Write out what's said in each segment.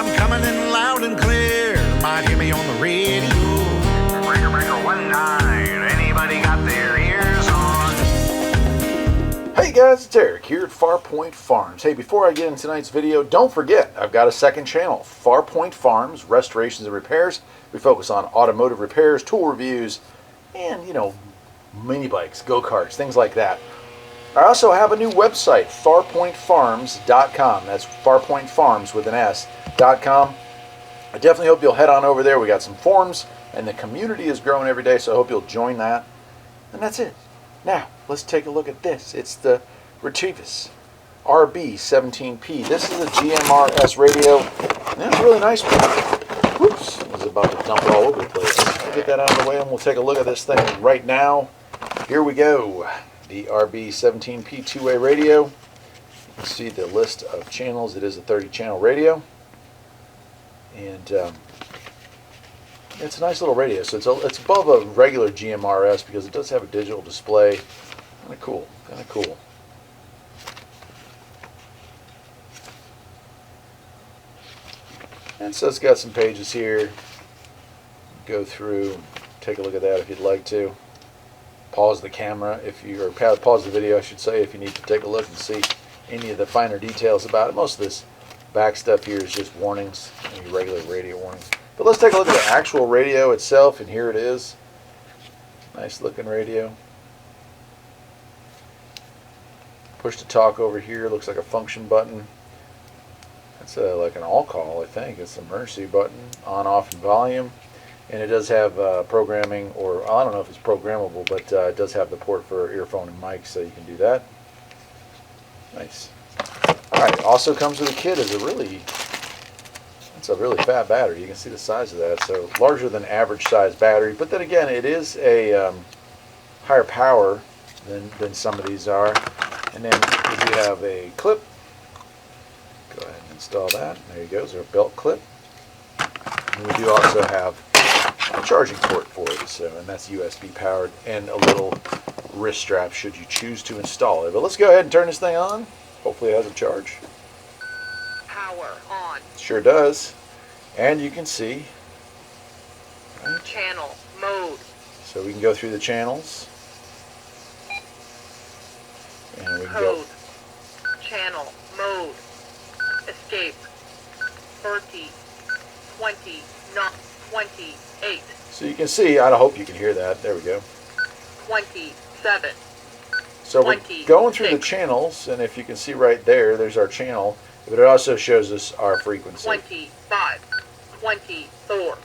I'm coming in loud and clear. Might hear me on the radio. Breaker, breaker, 19. Anybody got their ears on? Hey guys, it's Eric here at Farpoint Farms. Hey, before I get into tonight's video, don't forget, I've got a second channel, Farpoint Farms, Restorations and Repairs. We focus on automotive repairs, tool reviews, and, mini bikes, go-karts, things like that. I also have a new website, farpointfarms.com. That's farpointfarms with an S.com. I definitely hope you'll head on over there. We got some forums, and the community is growing every day, so I hope you'll join that. And that's it. Now, let's take a look at this. It's the Retevis RB17P. This is a GMRS radio. And it's a really nice one. Whoops, I was about to dump it all over the place. I'll get that out of the way, and we'll take a look at this thing right now. Here we go. The RB17P two-way radio. You can see the list of channels. It is a 30-channel radio. And it's a nice little radio. So it's above a regular GMRS because it does have a digital display. Kind of cool. Kind of cool. And so it's got some pages here. Go through, take a look at that if you'd like to. Pause the camera or pause the video, I should say, if you need to take a look and see any of the finer details about it. Most of this back stuff here is just warnings, regular radio warnings. But let's take a look at the actual radio itself, and here it is. Nice looking radio. Push to talk over here, looks like a function button. That's like an all call, I think. It's an emergency button, on, off, and volume. And it does have programming, or I don't know if it's programmable, but it does have the port for earphone and mic, so you can do that. Nice. Alright, also comes with a kit as it's a really fat battery. You can see the size of that. So larger than average size battery, but then again, it is a higher power than some of these are. And then you have a clip. Go ahead and install that. There you go. There's our belt clip. And we do also have a charging port for it, and that's USB powered, and a little wrist strap should you choose to install it. But let's go ahead and turn this thing on. Hopefully it has a charge. Power on. Sure does. And you can see, right? Channel mode. So we can go through the channels. And we can Code. go. Channel mode. Escape. 30. 20. Not 28. So you can see, I hope you can hear that. There we go. 27. So we're going through the channels, and if you can see right there, there's our channel, but it also shows us our frequency. 25. 24.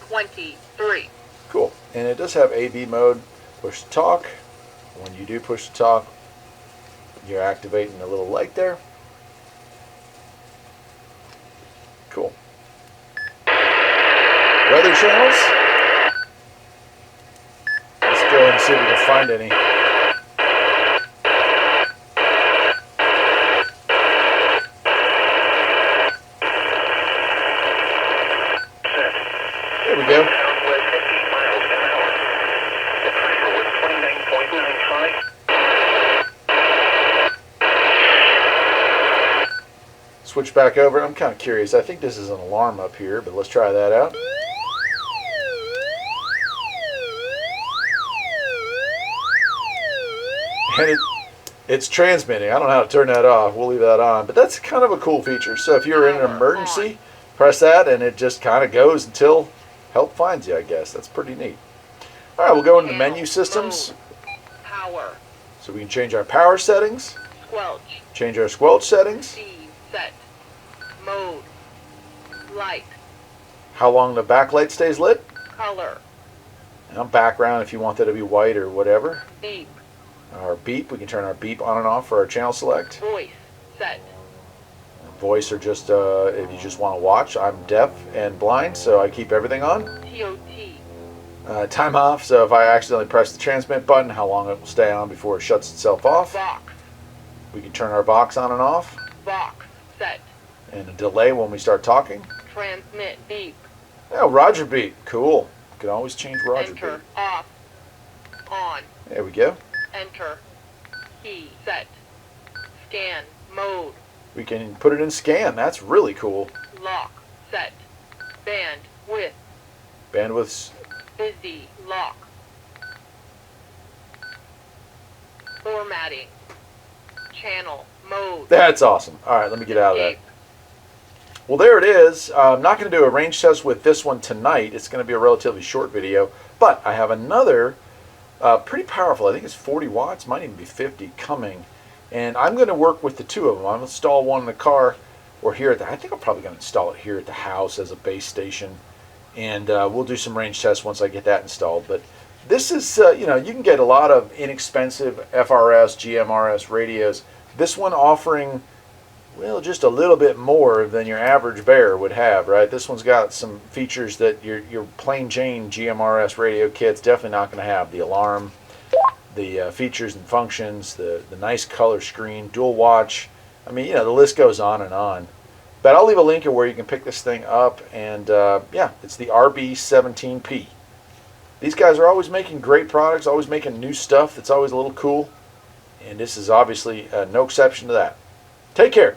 23. Cool. And it does have AV mode, push to talk. When you do push to talk, you're activating the little light there. Cool. Weather channels. Let's go ahead and see if we can find any. There we go. Switch back over. I'm kind of curious. I think this is an alarm up here, but let's try that out. And it's transmitting. I don't know how to turn that off. We'll leave that on. But that's kind of a cool feature. So if you're in an emergency, press that, and it just kind of goes until help finds you, I guess. That's pretty neat. All right, we'll go into menu systems. Power. So we can change our power settings. Squelch. Change our squelch settings. C set. Mode. Light. How long the backlight stays lit. Color. And background if you want that to be white or whatever. Beep. Our beep, we can turn our beep on and off for our channel select. Voice set. Voice or just if you just want to watch. I'm deaf and blind, so I keep everything on. TOT. Time off, so if I accidentally press the transmit button, how long it will stay on before it shuts itself off. Box. We can turn our box on and off. Box set. And a delay when we start talking. Transmit beep. Oh, Roger beep. Cool. You can always change Roger Enter. beep. Off. On. There we go. Enter. Key set. Scan mode. We can put it in scan. That's really cool. Lock set. Band with Bandwidths. busy lock. Formatting. Channel mode. That's awesome. All right, let me get out of that. Escape. Well, there it is. I'm not going to do a range test with this one tonight. It's going to be a relatively short video, but I have another pretty powerful, I think it's 40 watts, might even be 50, coming. And I'm going to work with the two of them. I'm going to install one in the car or here at the, I think I'm probably going to install it here at the house as a base station. And we'll do some range tests once I get that installed. But this is, you know, you can get a lot of inexpensive FRS, GMRS radios. This one offering, well, just a little bit more than your average bear would have, right? This one's got some features that your plain Jane GMRS radio kit's definitely not going to have. The alarm, the features and functions, the nice color screen, dual watch. I mean, you know, the list goes on and on. But I'll leave a link of where you can pick this thing up. And yeah, it's the RB17P. These guys are always making great products, always making new stuff that's always a little cool. And this is obviously no exception to that. Take care.